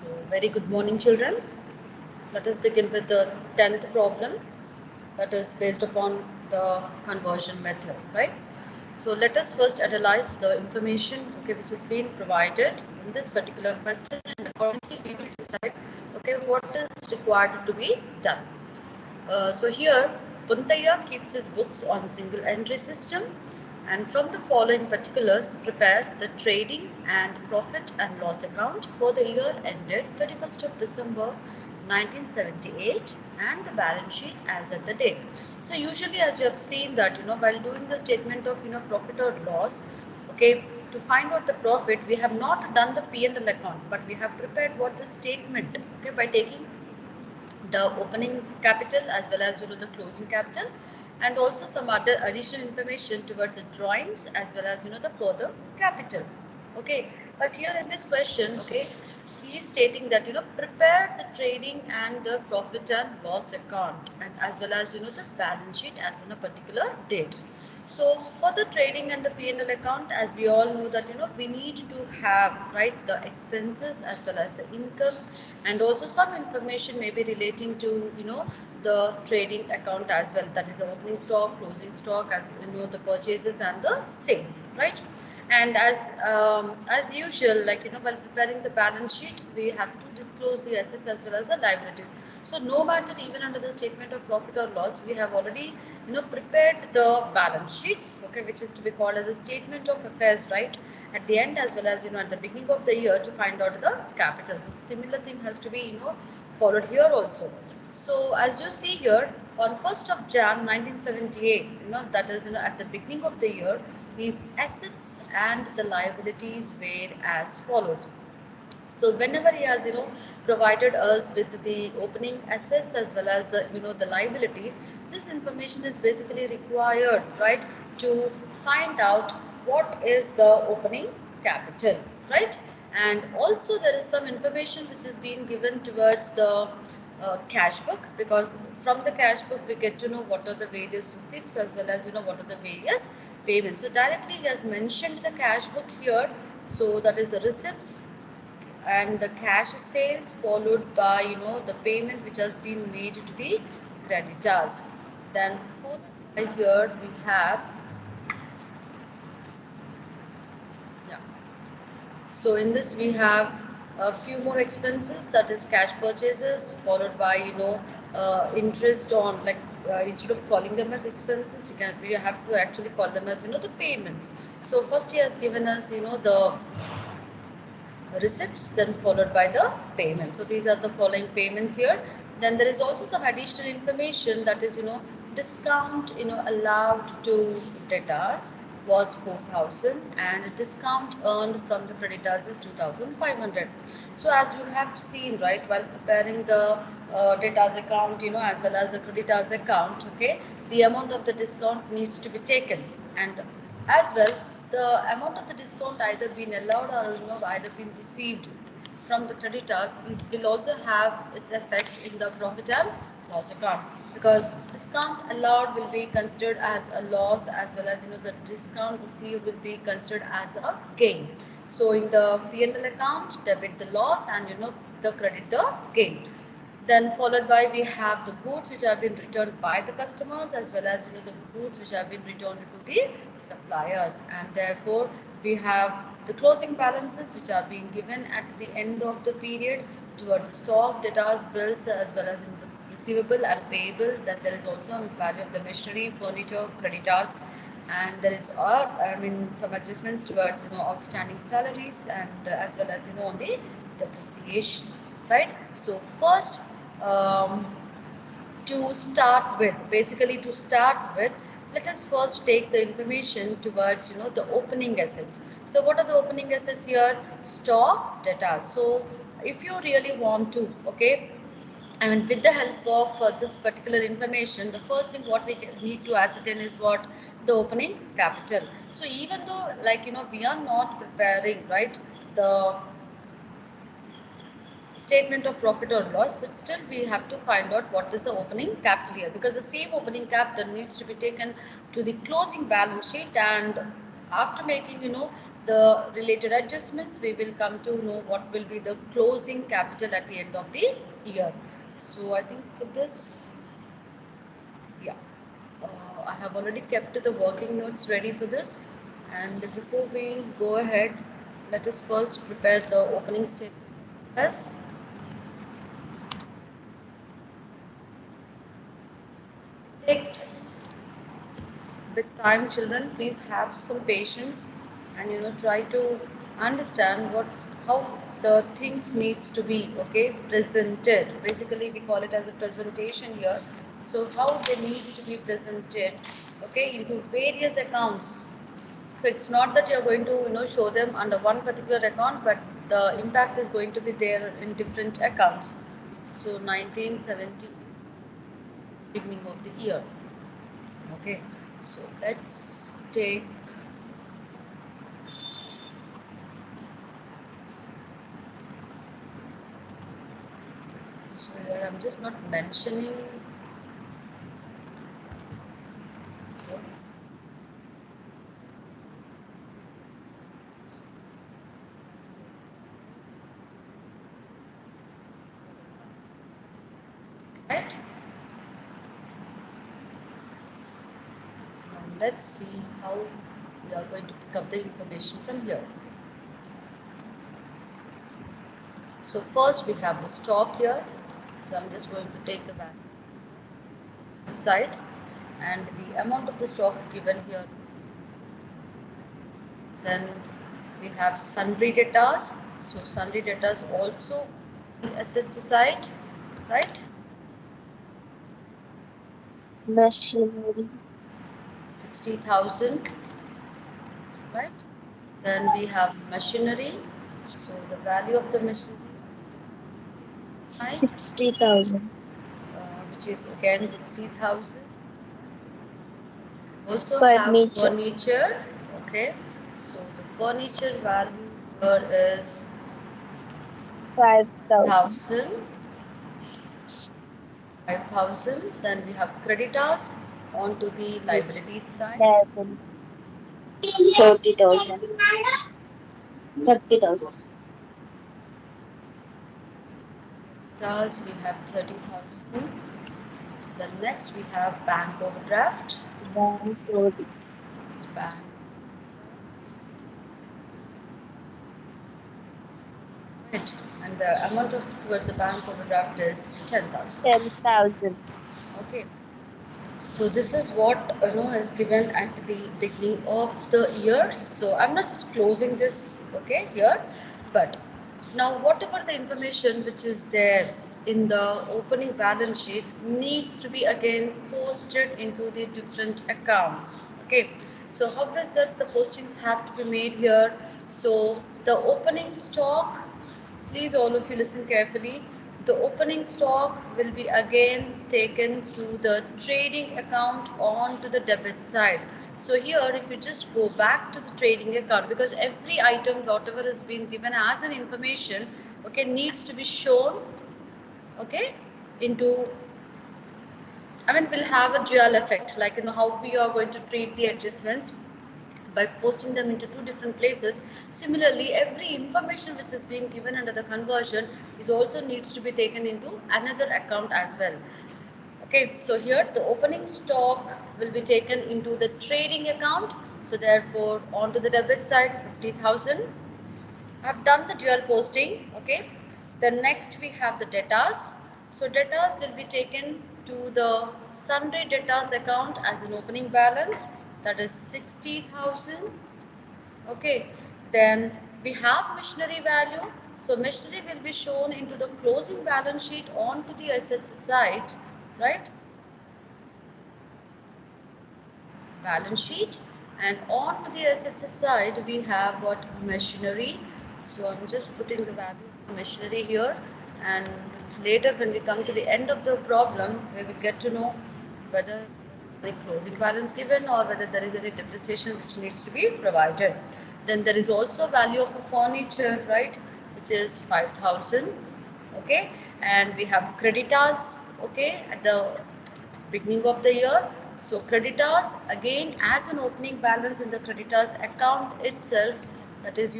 So, very good morning, children. Let us begin with the 10th problem, that is based upon the conversion method, right? So, let us first analyze the information, okay, which is being provided in this particular question, and accordingly we will decide, okay, what is required to be done. So here, Puntaya keeps his books on single entry system, and from the following particulars prepare the trading and profit and loss account for the year ended 31st of December 1978 and the balance sheet as at the date. So usually, as you have seen that, while doing the statement of profit or loss, okay, to find out the profit we have not done the P&L account, but we have prepared what the statement, okay, by taking the opening capital as well as the closing capital, and also some other additional information towards the drawings as well as the further capital. Okay, but here in this question, okay, he is stating that prepare the trading and the profit and loss account, and as well as the balance sheet as on a particular date. So for the trading and the P&L account, as we all know that we need to have, right, the expenses as well as the income, and also some information may be relating to the trading account as well, that is the opening stock, closing stock, as the purchases and the sales, right? And as usual, like while preparing the balance sheet, we have to disclose the assets as well as the liabilities. So no matter, even under the statement of profit or loss, we have already prepared the balance sheets, okay, which is to be called as a statement of affairs, right, at the end as well as at the beginning of the year, to find out the capital. So similar thing has to be followed here also. So as you see here, on 1st of Jan 1978, that is at the beginning of the year, these assets and the liabilities were as follows. So whenever he has provided us with the opening assets as well as the liabilities, this information is basically required, right, to find out what is the opening capital, right? And also there is some information which is being given towards the cash book, because from the cash book we get to know what are the various receipts as well as what are the various payments. So directly he has mentioned the cash book here, so that is the receipts and the cash sales, followed by the payment which has been made to the creditors. Then followed by here we have, yeah, so in this we have a few more expenses, that is cash purchases, followed by interest on, like, instead of calling them as expenses, we have to actually call them as the payments. So first he has given us the receipts, then followed by the payment. So these are the following payments here. Then there is also some additional information, that is discount allowed to debtors was 4,000 and discount earned from the creditors is 2,500. So as you have seen, right, while preparing the debtors account as well as the creditors account, okay, the amount of the discount needs to be taken, and as well the amount of the discount either been allowed or either been received from the creditors will also have its effect in the profit and loss account, because discount allowed will be considered as a loss as well as the discount received will be considered as a gain. So in the P&L account, debit the loss and the credit the gain. Then followed by we have the goods which have been returned by the customers as well as the goods which have been returned to the suppliers, and therefore we have the closing balances which are being given at the end of the period towards the stock, debtors, bills as well as the receivable and payable. Then there is also a value of the machinery, furniture, creditors, and there is some adjustments towards outstanding salaries, and as well as on the depreciation, right? So first, um, to start with, basically to start with, let us first take the information towards the opening assets. So what are the opening assets here? Stock, data. So if you really want to, okay, I mean, with the help of this particular information, the first thing what we need to ascertain is what? The opening capital. So even though, like we are not preparing, right, the statement of profit or loss, but still we have to find out what is the opening capital here, because the same opening capital needs to be taken to the closing balance sheet, and after making, the related adjustments, we will come to know what will be the closing capital at the end of the year. So I think for this, yeah, I have already kept the working notes ready for this. And before we go ahead, let us first prepare the opening statement. Yes. Takes with time, children, please have some patience and try to understand how the things needs to be, okay, presented. Basically we call it as a presentation here. So how they need to be presented, okay, into various accounts. So it's not that you're going to show them under one particular account, but the impact is going to be there in different accounts. So 1970, beginning of the year. Okay, so let's take, so here I'm just not mentioning, okay. Right, and let's see how we are going to pick up the information from here. So first we have the stock here, so I'm just going to take the value inside, and the amount of the stock given here. Then we have sundry debtors. So sundry debtors also assets aside, right? Machinery. 60,000, right? Then we have machinery. So the value of the machinery, right? 60,000. Which is again 60,000. Also have Furniture. furniture. Okay. So the furniture value here is 5,000. 5,000. Then we have creditors onto the liabilities side. 30,000. 30,000. Thus we have 30,000. Then next we have bank overdraft. Bank credit. Bank. Right. And the amount of towards the bank overdraft is 10,000. 10,000. Okay. So this is what is given at the beginning of the year. So I'm not just closing this, okay, here, but now whatever the information which is there in the opening balance sheet needs to be again posted into the different accounts. Okay. So how is it the postings have to be made here? So the opening stock, please all of you listen carefully. The opening stock will be again taken to the trading account on to the debit side. So here if you just go back to the trading account, because every item whatever has been given as an information, okay, needs to be shown, okay, into, I mean, we'll have a dual effect, like how we are going to treat the adjustments by posting them into two different places. Similarly, every information which is being given under the conversion is also needs to be taken into another account as well. Okay, so here the opening stock will be taken into the trading account. So therefore, onto the debit side, 50,000. I've done the dual posting. Okay. Then next we have the debtors. So debtors will be taken to the sundry debtors account as an opening balance, that is 60,000. Okay. Then we have machinery value. So machinery will be shown into the closing balance sheet onto the assets side, right? Balance sheet, and on to the assets side we have what, machinery. So I'm just putting the value of machinery here, and later when we come to the end of the problem we will get to know whether the closing balance given or whether there is any depreciation which needs to be provided. Then there is also value of a furniture, right, which is 5,000. Okay, and we have creditors, okay, at the beginning of the year. So creditors again as an opening balance in the creditors account itself, that is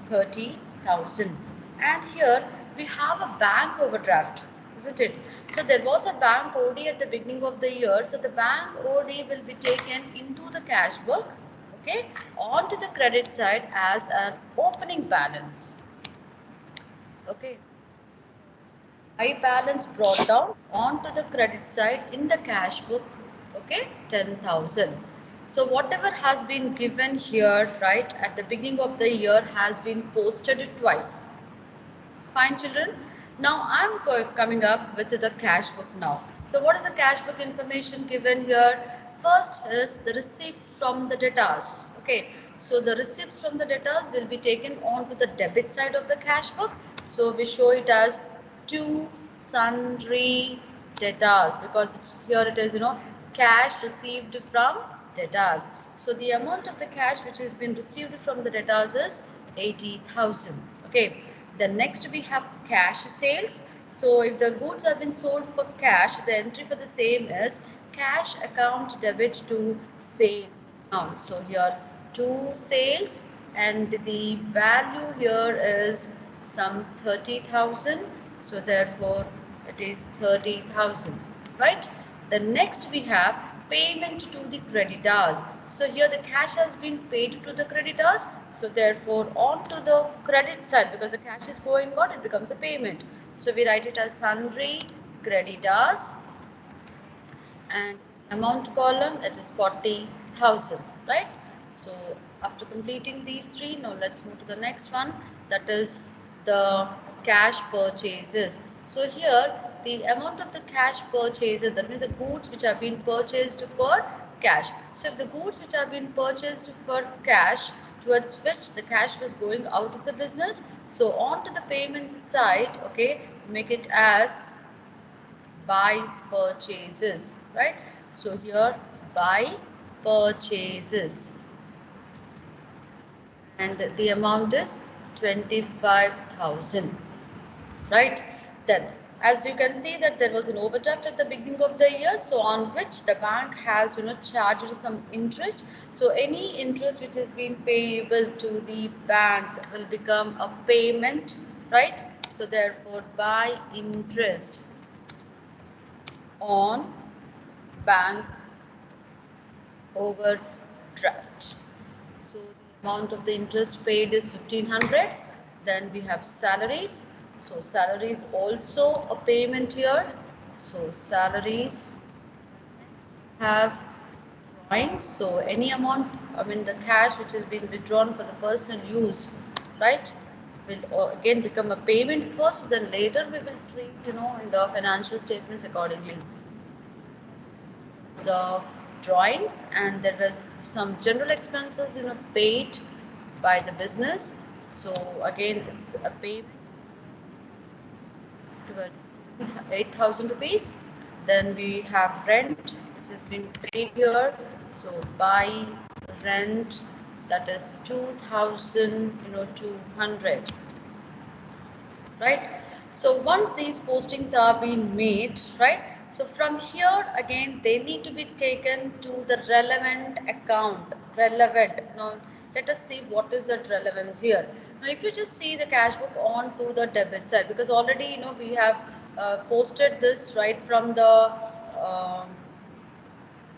30,000. And here we have a bank overdraft, isn't it? So there was a bank OD at the beginning of the year. So the bank OD will be taken into the cash book, okay, onto the credit side as an opening balance. Okay. High balance brought down onto the credit side in the cash book, okay, 10,000. So whatever has been given here, right, at the beginning of the year has been posted twice. Fine, children. Now I'm coming up with the cash book now. So what is the cash book information given here? First is the receipts from the debtors. Okay, so the receipts from the debtors will be taken on to the debit side of the cash book. So we show it as two sundry debtors, because here it is cash received from debtors. So the amount of the cash which has been received from the debtors is 80,000. Okay. Then next we have cash sales. So if the goods have been sold for cash, the entry for the same is cash account debit to sale amount. So here two sales, and the value here is some 30,000. So therefore it is 30,000, right? Then next we have payment to the creditors. So here the cash has been paid to the creditors. So therefore on to the credit side, because the cash is going on, it becomes a payment. So we write it as sundry creditors, and amount column it is 40,000, right? So after completing these three, now let's move to the next one, that is the cash purchases. So here the amount of the cash purchases, that means the goods which have been purchased for cash. So if the goods which have been purchased for cash, towards which the cash was going out of the business, so on to the payments side, okay, make it as buy purchases, right? So here buy purchases, and the amount is 25,000, right? Then as you can see that there was an overdraft at the beginning of the year, so on which the bank has charged some interest. So any interest which is being payable to the bank will become a payment, right? So therefore by interest on bank overdraft. So the amount of the interest paid is 1,500. Then we have salaries. So salaries also a payment here. So salaries have drawings. So any amount, I mean the cash which has been withdrawn for the personal use, right, will again become a payment first. Then later we will treat in the financial statements accordingly. So drawings, and there was some general expenses paid by the business. So again it's a payment towards 8,000 rupees. Then we have rent which has been paid here. So by rent, that is 2,000 200, right? So once these postings are being made, right, so from here again they need to be taken to the relevant account. Relevant, now let us see what is that relevance here. Now if you just see the cash book on to the debit side, because already we have posted this right from the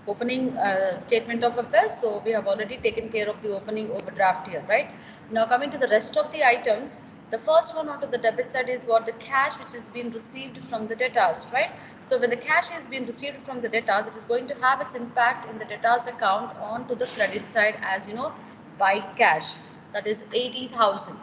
opening statement of affairs. So we have already taken care of the opening overdraft here, right? Now coming to the rest of the items, the first one onto the debit side is what the cash which has been received from the debtors, right? So when the cash has been received from the debtors, it is going to have its impact in the debtors account onto the credit side as by cash, that is 80,000,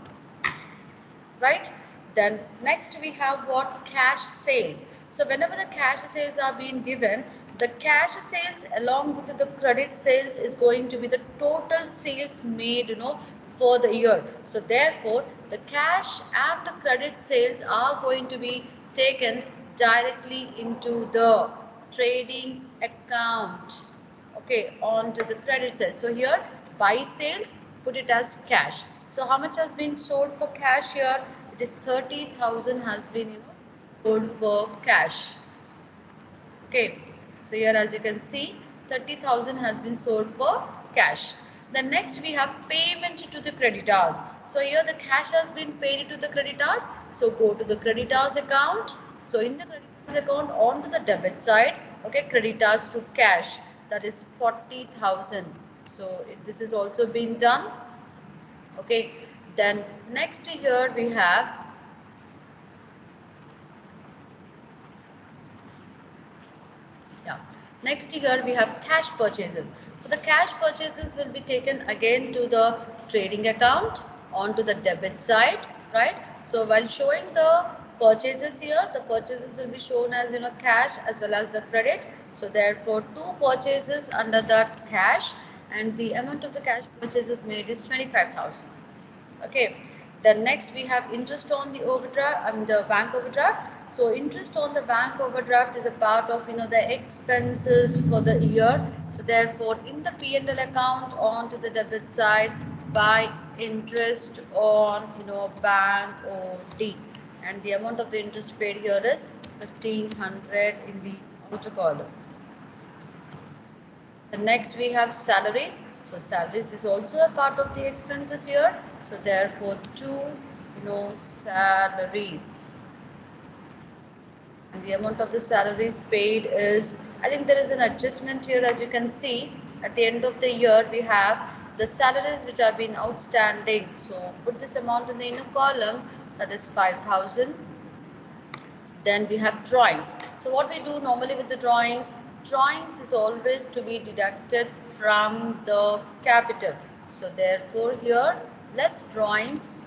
right? Then next we have what? Cash sales. So whenever the cash sales are being given, the cash sales along with the credit sales is going to be the total sales made for the year. So therefore the cash and the credit sales are going to be taken directly into the trading account, okay, on to the credit side. So here buy sales, put it as cash. So how much has been sold for cash here? It is 30,000 has been sold for cash. Okay, so here as you can see 30,000 has been sold for cash. Then next we have payment to the creditors. So here the cash has been paid to the creditors. So go to the creditors account. So in the creditors account on to the debit side, okay, creditors to cash, that is 40,000. So this is also been done. Okay, then next here we have next here we have cash purchases. So the cash purchases will be taken again to the trading account onto the debit side, right? So while showing the purchases here, the purchases will be shown as cash as well as the credit. So therefore two purchases under that cash, and the amount of the cash purchases made is 25,000. Okay, then next we have interest on the overdraft, the bank overdraft. So interest on the bank overdraft is a part of the expenses for the year. So therefore in the P&L account on to the debit side, by interest on bank OD, and the amount of the interest paid here is 1,500 in the outer column. The next we have salaries. So salaries is also a part of the expenses here. So therefore two salaries. And the amount of the salaries paid is, I think there is an adjustment here, as you can see. At the end of the year we have the salaries which have been outstanding. So put this amount in the inner column, that is 5,000. Then we have drawings. So what we do normally with the drawings is always to be deducted from the capital. So therefore here less drawings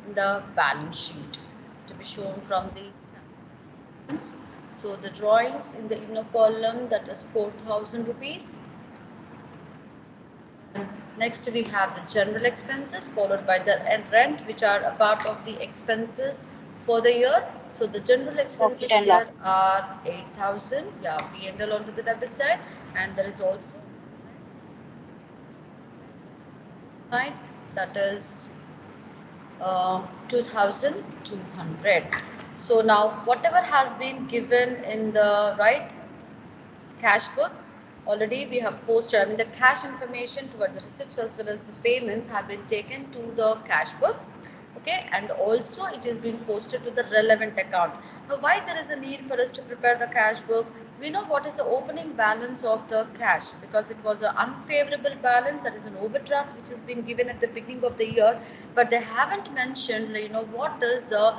in the balance sheet to be shown from the balance. So the drawings in the inner column, that is 4,000 rupees. Next we have the general expenses followed by the rent, which are a part of the expenses for the year. So the general expenses here are 8,000. Yeah, P&L onto the debit side, and there is also side, that is 2,200. So now whatever has been given in the cash book, already we have posted, I mean the cash information towards the receipts as well as the payments have been taken to the cash book. Okay, and also it is being posted to the relevant account. Now why there is a need for us to prepare the cash book? We know what is the opening balance of the cash, because it was an unfavorable balance, that is an overdraft which has been given at the beginning of the year, but they haven't mentioned what is the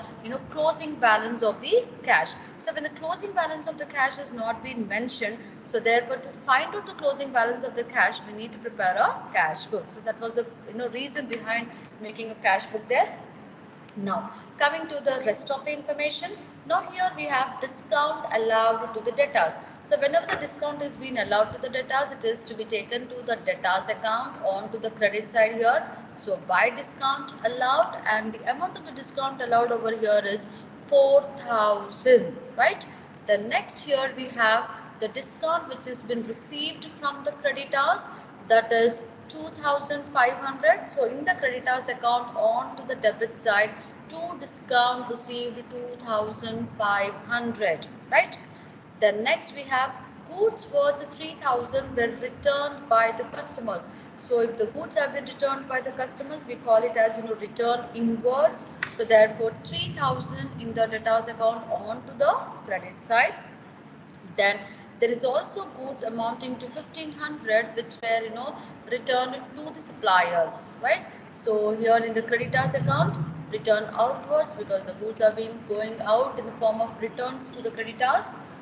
closing balance of the cash. So when the closing balance of the cash has not been mentioned, so therefore to find out the closing balance of the cash we need to prepare a cash book. So that was the reason behind making a cash book there. Now coming to the rest of the information, now here we have discount allowed to the debtors. So whenever the discount is being allowed to the debtors, it is to be taken to the debtors account on to the credit side here. So by discount allowed, and the amount of the discount allowed over here is 4,000, right? The next here we have the discount which has been received from the creditors, that is 2,500. So in the creditors account on to the debit side, to discount received 2,500, right? Then next we have goods worth 3,000 were returned by the customers. So if the goods have been returned by the customers, we call it as return inwards. So therefore 3,000 in the debtors account on to the credit side. Then there is also goods amounting to 1,500 which were returned to the suppliers, right? So here in the creditors account, return outwards, because the goods have been going out in the form of returns to the creditors.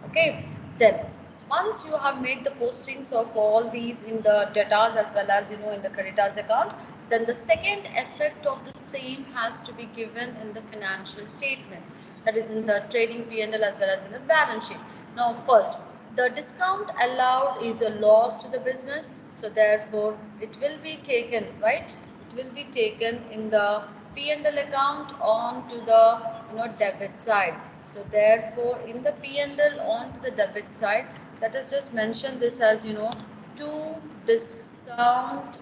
Okay, then once you have made the postings of all these in the debtors as well as in the creditors account, then the second effect of the same has to be given in the financial statements, that is in the trading P&L as well as in the balance sheet. Now first, the discount allowed is a loss to the business, so therefore it will be taken, right? It will be taken in the P&L account on to the debit side. So therefore in the P&L on to the debit side, let us just mention this as to discount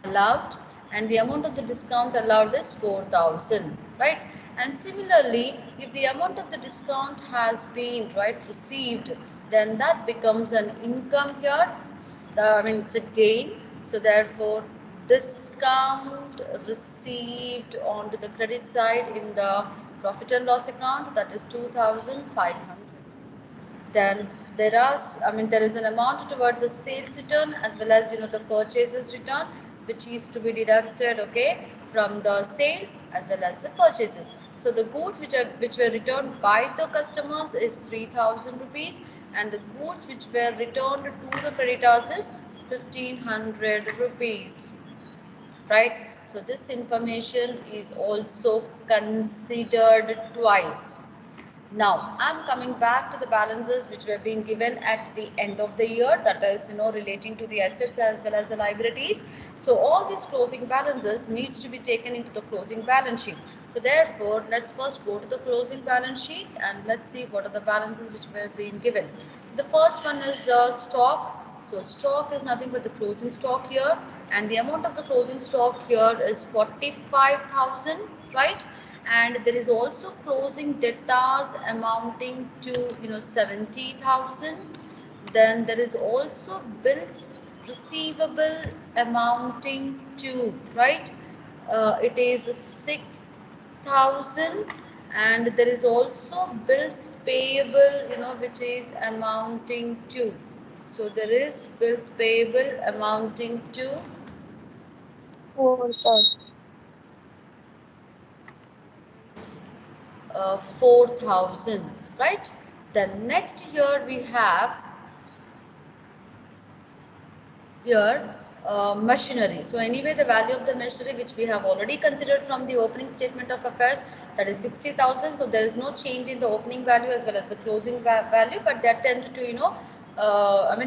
allowed, and the amount of the discount allowed is 4,000, right? And similarly, if the amount of the discount has been, right, received, then that becomes an income here. I mean, it's a gain. So therefore, discount received onto the credit side in the profit and loss account, that is 2,500. Then there is an amount towards the sales return as well as the purchases return, which is to be deducted, okay, from the sales as well as the purchases. So the goods which were returned by the customers is 3,000 rupees, and the goods which were returned to the creditors is 1,500 rupees, right? So this information is also considered twice. Now, I'm coming back to the balances which were being given at the end of the year, that is, relating to the assets as well as the liabilities. So, all these closing balances needs to be taken into the closing balance sheet. So, therefore, let's first go to the closing balance sheet and let's see what are the balances which were being given. The first one is stock. So stock is nothing but the closing stock here, and the amount of the closing stock here is 45,000, right? And there is also closing debtors amounting to 70,000. Then there is also bills receivable amounting to, right, it is 6,000. And there is also bills payable, which is amounting to, so there is bills payable amounting to 4,000. 4,000, right? Then next here we have here machinery. So anyway, the value of the machinery which we have already considered from the opening statement of affairs, that is 60,000. So there is no change in the opening value as well as the closing value, but that tend to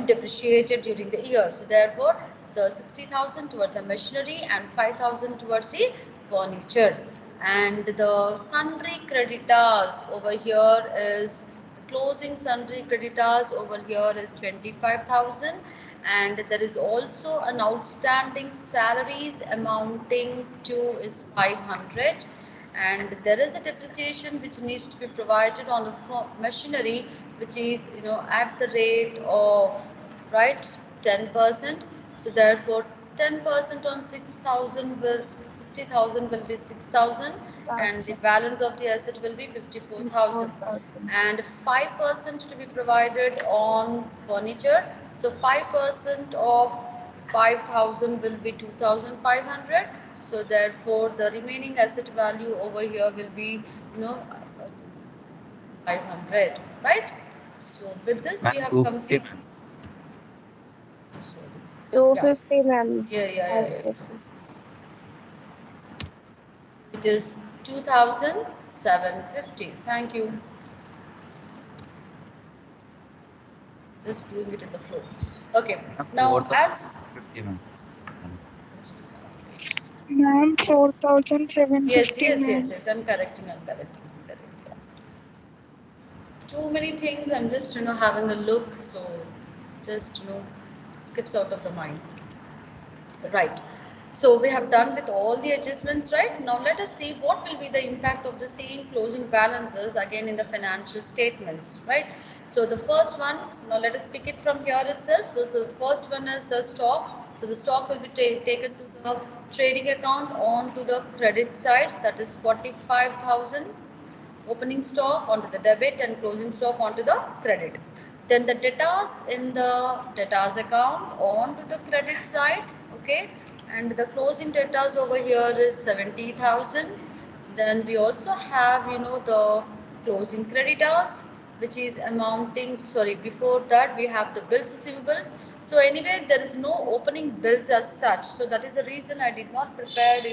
depreciated during the year. So therefore, the 60,000 towards the machinery and 5,000 towards the furniture. And the sundry creditors over here is closing sundry creditors over here is 25,000, and there is also an outstanding salaries amounting to is 500, and there is a depreciation which needs to be provided on the machinery, which is at the rate of, right, 10%. So therefore 10% on 6,000 will 60,000 will be 6,000, and the balance of the asset will be 54,000, 4,000. and 5% to be provided on furniture. So 5% of 5,000 will be 2,500. So therefore the remaining asset value over here will be 500, right? So with this we Ma'am, have 250, complete. ma'am. Yeah. 250, ma'am. Yeah. As Yes, this. yes, yes. It is 2,750. Thank you. Just doing it in the flow. Okay. Ma'am, Now, as 4,750, ma'am. Ma'am, 4,750, ma'am. yes. I'm correcting. Too many things. I'm just having a look. So, just skips out of the mind. Right. So we have done with all the adjustments, right? Now let us see what will be the impact of the same closing balances again in the financial statements, right? So the first one, now let us pick it from here itself. So the first one is the stock. So the stock will be taken to the trading account on to the credit side, that is 45,000. Opening stock onto the debit and closing stock onto the credit. Then the debtors in the debtors account onto the credit side, okay, and the closing debtors over here is 70,000. Then we also have the closing creditors, which is amounting, sorry, before that we have the bills receivable. So anyway, there is no opening bills as such, so that is the reason I did not prepare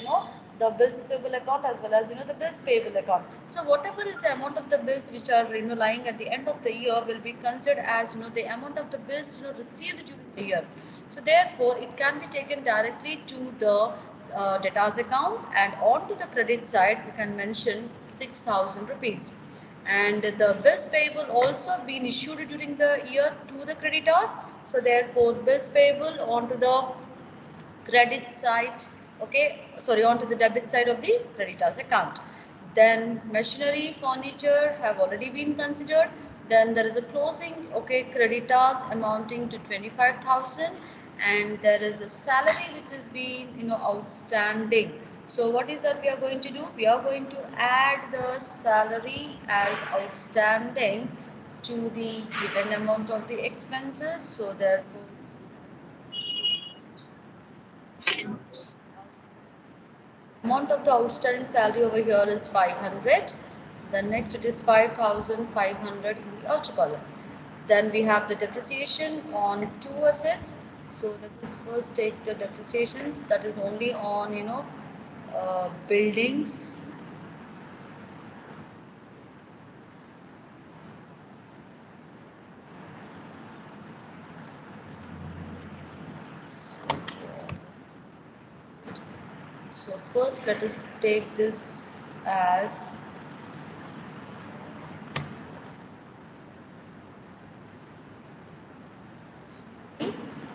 the bills receivable account as well as the bills payable account. So whatever is the amount of the bills which are lying at the end of the year will be considered as the amount of the bills received during the year. So therefore it can be taken directly to the debtors account, and on to the credit side we can mention 6,000 rupees. And the bills payable also been issued during the year to the creditors. So therefore bills payable onto the credit side, okay, sorry, onto the debit side of the creditors account. Then machinery, furniture have already been considered. Then there is a closing, okay, creditors amounting to 25,000, and there is a salary which has been, outstanding. So what is that we are going to do? We are going to add the salary as outstanding to the given amount of the expenses. So therefore, amount of the outstanding salary over here is 500. Then next it is 5,500 in the outer column. Then we have the depreciation on two assets. So let us first take the depreciations, that is only on buildings. So first let us take this as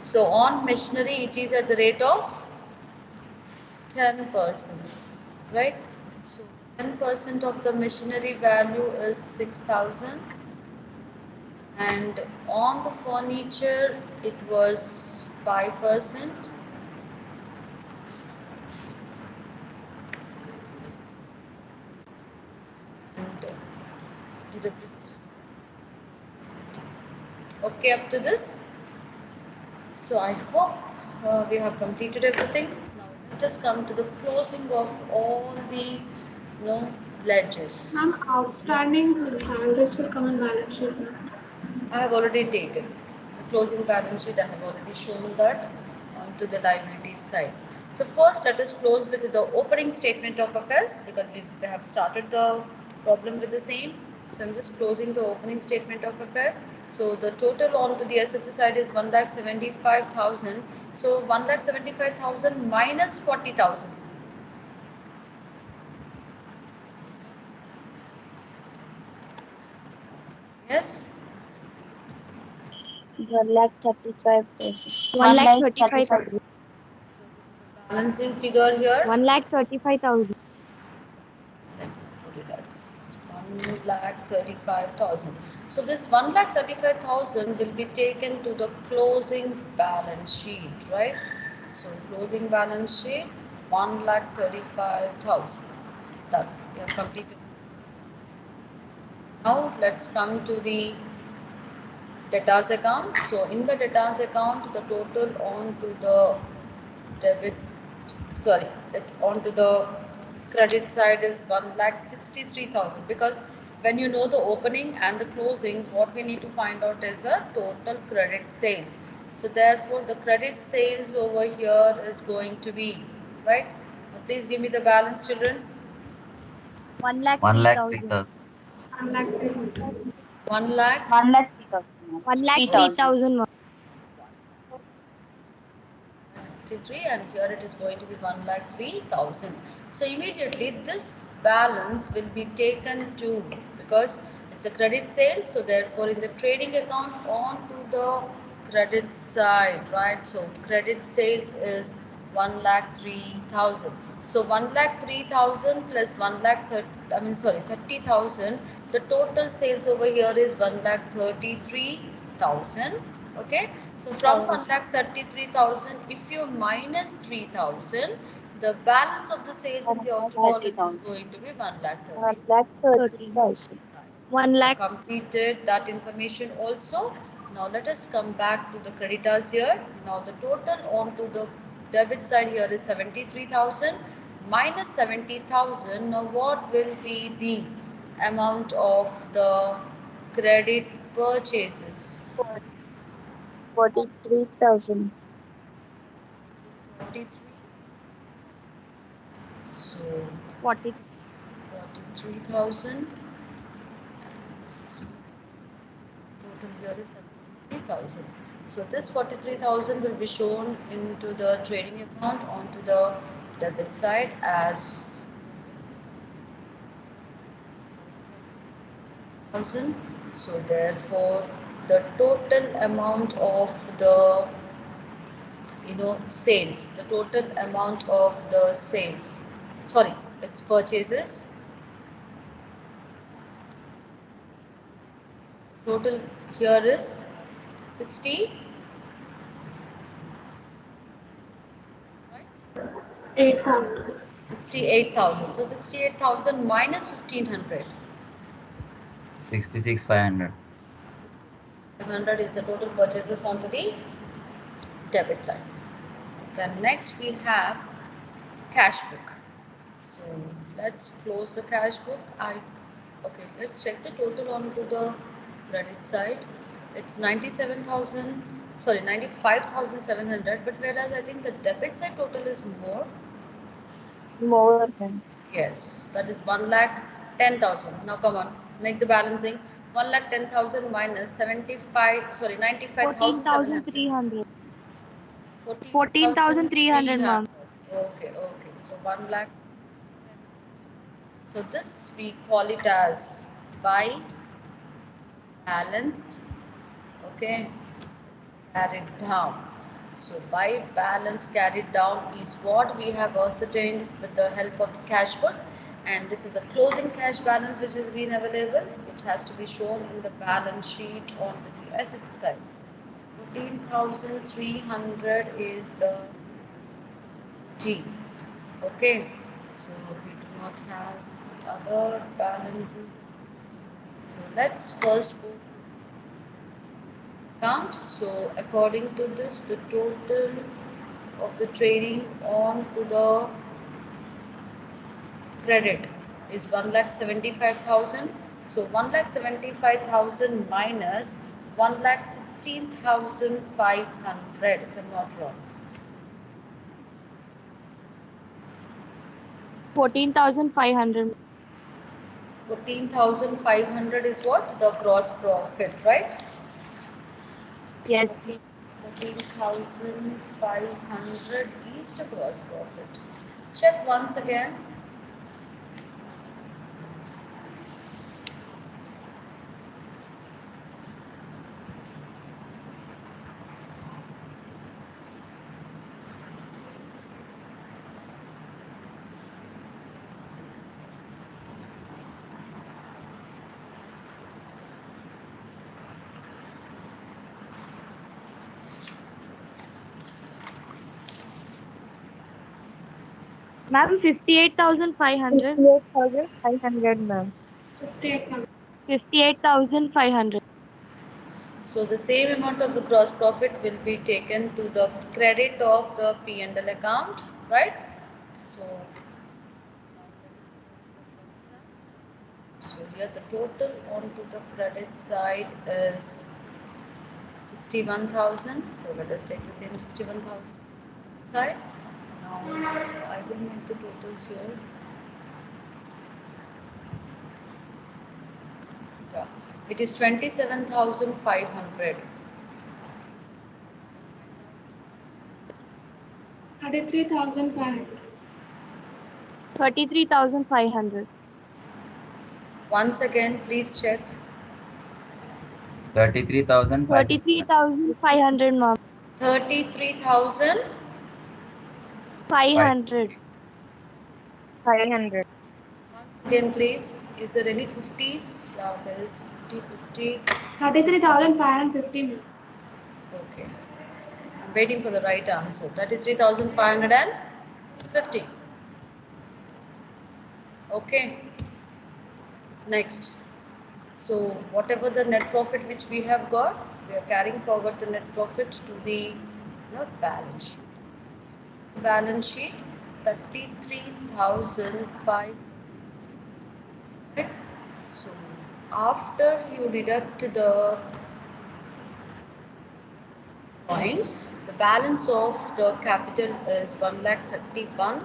so on machinery it is at the rate of 10%, right? So 10% of the machinery value is 6,000, and on the furniture it was 5%. And the depreciation. Okay, up to this. So I hope we have completed everything. Now let us come to the closing of all the ledgers. Ma'am, outstanding salaries will come in balance sheet. I have already taken the closing balance sheet. I have already shown that onto the liabilities side. So first let us close with the opening statement of affairs, because we have started the problem with the same. So I'm just closing the opening statement of affairs. So the total onto the assets side is 1,75,000. So 1,75,000 minus 40,000. Yes. 1,35,000. 1,35,000. Balancing figure here. 1,35,000. Let me put it as 1,35,000. So this 1,35,000 will be taken to the closing balance sheet, right? So closing balance sheet 1,35,000. Done. We have completed. Now let's come to the debtors account. So in the debtors account, the total onto the debit, sorry, it onto the credit side is 1,63,000, because when you know the opening and the closing, what we need to find out is the total credit sales. So therefore, the credit sales over here is going to be, right? Now please give me the balance, children. 1,03,000. 1,03,000. 1 lakh 1,03,000. 3,000. 1,03,000. 63, and here it is going to be 1,03,000. So immediately this balance will be taken to, because it's a credit sale, so therefore in the trading account on to the credit side, right? So credit sales is 1,03,000. So 1,03,000 plus 30,000. The total sales over here is 1,33,000. Okay, so from 1,33,000, if you minus 3,000, the balance of the sales in the outer column is 1,30,000. going to be 1,30,000. 13. 1,30,000. 1 We have lakh. completed that information also. Now let us come back to the creditors here. Now the total onto the debit side here is 73,000 minus 70,000. Now what will be the amount of the credit purchases? 43,000. 43. So 40. 43,000. Total here is 73,000. So this 43,000 will be shown into the trading account onto the debit side as 1,000. So therefore, the total amount of the sales, the total amount of the sales, sorry, it's purchases. Total here is 60. 8,000. 68,000. So 68,000 minus 1,500. 66,500. 500 is the total purchases onto the debit side. Then next we have cash book. So let's close the cash book. Okay, let's check the total onto the credit side. It's 97,000, sorry, 95,700, but whereas I think the debit side total is more. More than. Yes, that is 1,10,000. Now come on, make the balancing. 1,10,000 minus 75, sorry, 95,700. 14,300. 14,300. 14,300, ma'am. Okay, okay. So 1 lakh. So this we call it as by balance. Okay, carried down. So by balance carried down is what we have ascertained with the help of the cash book, and this is a closing cash balance which has been available, which has to be shown in the balance sheet on the asset side. 14,300 is the G. Okay, so we do not have the other balances. So let's first go count. So according to this, the total of the trading on to the credit is 1,75,000. So 1,75,000 minus 1,16,500, if I'm not wrong. 14,500. 14,500 is what? The gross profit, right? Yes. 14,500 is the gross profit. Check once again. Ma'am, 58,500. 58,500, ma'am. 58,000. 58,500. So the same amount of the gross profit will be taken to the credit of the P&L account, right? So here the total onto the credit side is 61,000. So let us take the same 61,000 side. Now I will make the totals here. Yeah, it is 27,500. 33,500. 33,500. Once again, please check. 33,500. 33,500, ma'am. 33,000. 500. 500. Once again, please. Is there any 50s? Yeah, there is 50, 50. 33,550. Okay. I'm waiting for the right answer. 33,550. Okay. Next. So whatever the net profit which we have got, we are carrying forward the net profit to the balance sheet. Balance sheet 33,500. Right? So after you deduct the points, the balance of the capital is 1,31,000.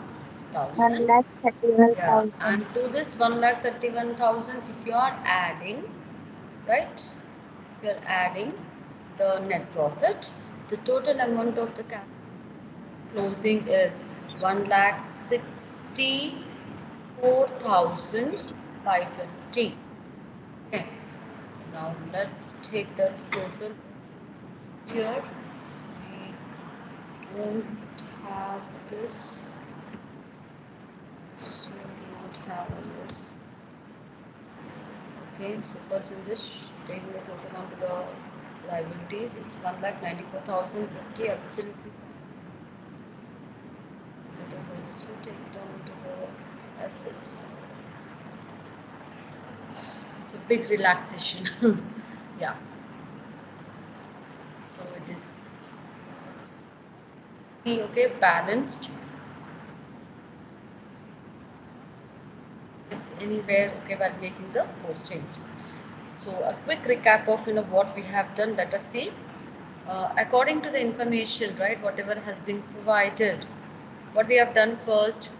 1,31,000. Yeah, and to this 1,31,000, if you are adding, right? If you are adding the net profit, the total amount of the capital closing is 1,64,550. Okay. Now let's take the total here. We don't have this. So do not have this. Okay, so first we just take the total amount of the liabilities. It's 1,94,050 absolutely. Let us also take down to the assets. It's a big relaxation. Yeah. So it is okay, balanced. It's anywhere okay while making the postings. So a quick recap of what we have done. Let us see. According to the information, right, whatever has been provided, what we have done first,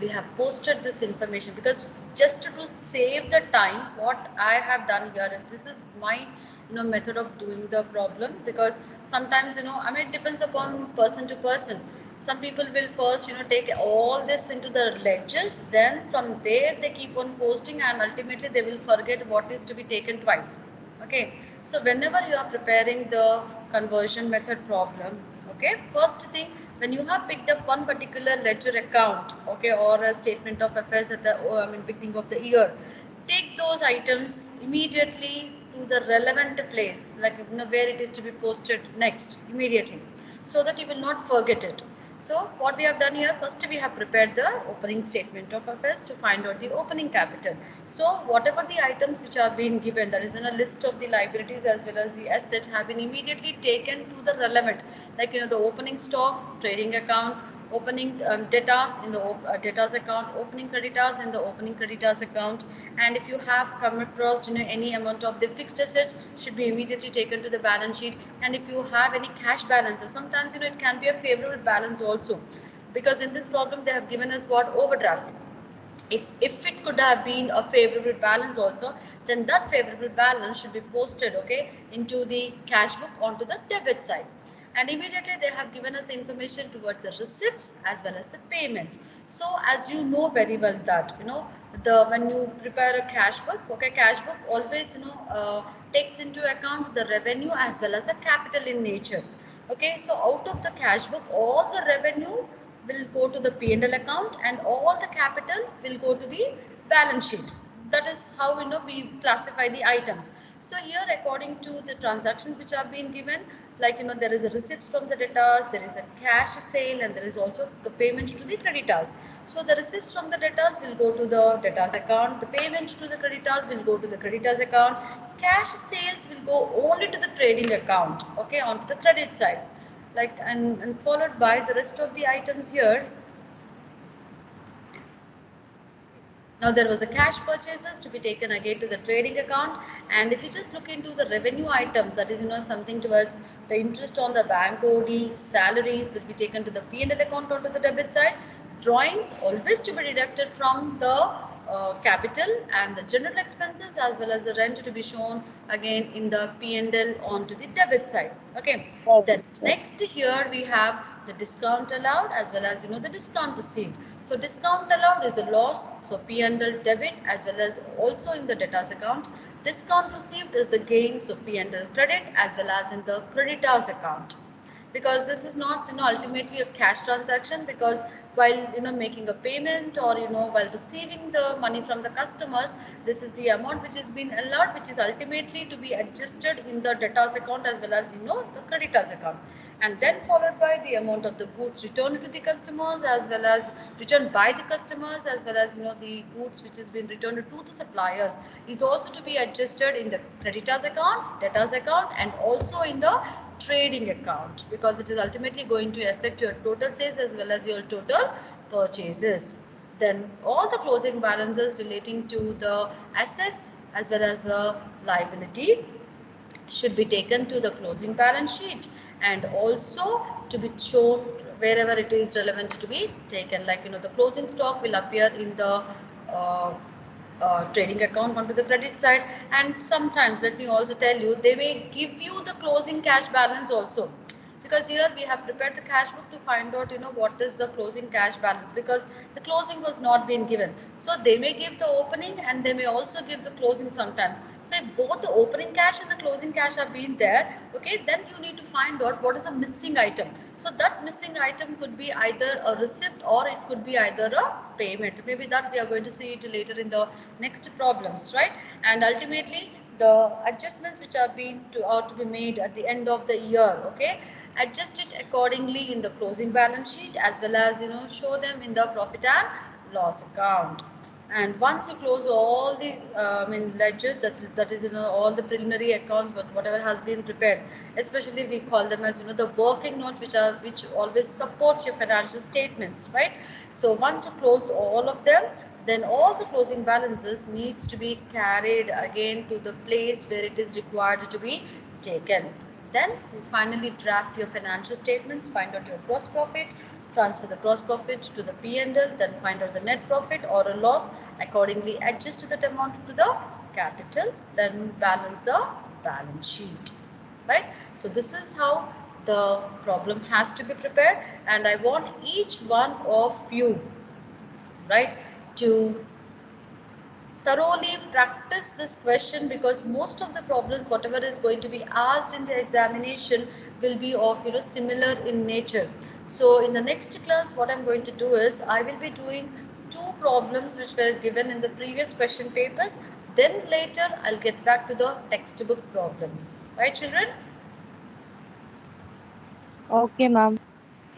we have posted this information because just to save the time, what I have done here is this is my method of doing the problem, because sometimes I mean it depends upon person to person. Some people will first take all this into the ledgers, then from there they keep on posting, and ultimately they will forget what is to be taken twice. Okay, so whenever you are preparing the conversion method problem, okay, first thing, when you have picked up one particular ledger account, okay, or a statement of affairs at the beginning of the year, take those items immediately to the relevant place, like where it is to be posted next immediately, so that you will not forget it. So what we have done here, first we have prepared the opening statement of affairs to find out the opening capital. So whatever the items which have been given, that is in a list of the liabilities as well as the asset, have been immediately taken to the relevant, like the opening stock, trading account, opening debtors in the debtors account, opening creditors in the opening creditors account, and if you have come across any amount of the fixed assets, should be immediately taken to the balance sheet. And if you have any cash balances, sometimes it can be a favorable balance also, because in this problem they have given us what, overdraft. If it could have been a favorable balance also, then that favorable balance should be posted, okay, into the cash book onto the debit side. And immediately they have given us information towards the receipts as well as the payments. So as you know very well that the when you prepare a cash book, okay, cash book always takes into account the revenue as well as the capital in nature. Okay, so out of the cash book, all the revenue will go to the P&L account and all the capital will go to the balance sheet. That is how we classify the items. So here, according to the transactions which are being given, like there is a receipts from the debtors, there is a cash sale, and there is also the payment to the creditors. So the receipts from the debtors will go to the debtors account, the payment to the creditors will go to the creditors account, cash sales will go only to the trading account, okay, onto the credit side, like and followed by the rest of the items here. Now there was a cash purchases to be taken again to the trading account, and if you just look into the revenue items, that is something towards the interest on the bank OD, salaries will be taken to the P&L account onto the debit side, drawings always to be deducted from the capital, and the general expenses as well as the rent to be shown again in the P&L onto the debit side. Okay, then next here we have the discount allowed as well as the discount received. So discount allowed is a loss, so P&L debit as well as also in the debtors account. Discount received is a gain, so P&L credit as well as in the creditors account, because this is not ultimately a cash transaction, because while making a payment or while receiving the money from the customers, this is the amount which has been allowed, which is ultimately to be adjusted in the debtors account as well as the creditors account, and then followed by the amount of the goods returned to the customers as well as returned by the customers, as well as the goods which has been returned to the suppliers is also to be adjusted in the creditors account, debtors account, and also in the trading account, because it is ultimately going to affect your total sales as well as your total purchases. Then all the closing balances relating to the assets as well as the liabilities should be taken to the closing balance sheet, and also to be shown wherever it is relevant to be taken, like the closing stock will appear in the uh, trading account onto the credit side. And sometimes, let me also tell you, they may give you the closing cash balance also. because here we have prepared the cash book to find out, you know, what is the closing cash balance, because the closing was not being given. So they may give the opening and they may also give the closing sometimes. So if both the opening cash and the closing cash have been there, okay, then you need to find out what is the missing item. So that missing item could be either a receipt or it could be either a payment. Maybe that we are going to see it later in the next problems, right? And ultimately the adjustments which are to be made at the end of the year, okay, adjust it accordingly in the closing balance sheet, as well as, you know, show them in the profit and loss account. And once you close all the ledgers, that is, you know, all the preliminary accounts, but whatever has been prepared, especially we call them as, you know, the working notes, which always supports your financial statements, right? So once you close all of them, then all the closing balances needs to be carried again to the place where it is required to be taken. Then you finally draft your financial statements, find out your gross profit, transfer the gross profit to the P&L, then find out the net profit or a loss, accordingly adjust that amount to the capital, then balance the balance sheet, right? So this is how the problem has to be prepared, and I want each one of you, right, to thoroughly practice this question, because most of the problems whatever is going to be asked in the examination will be of, you know, similar in nature. So in the next class what I'm going to do is I will be doing two problems which were given in the previous question papers, then later I'll get back to the textbook problems, right children? Okay, ma'am.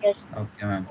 Yes. Okay, ma'am.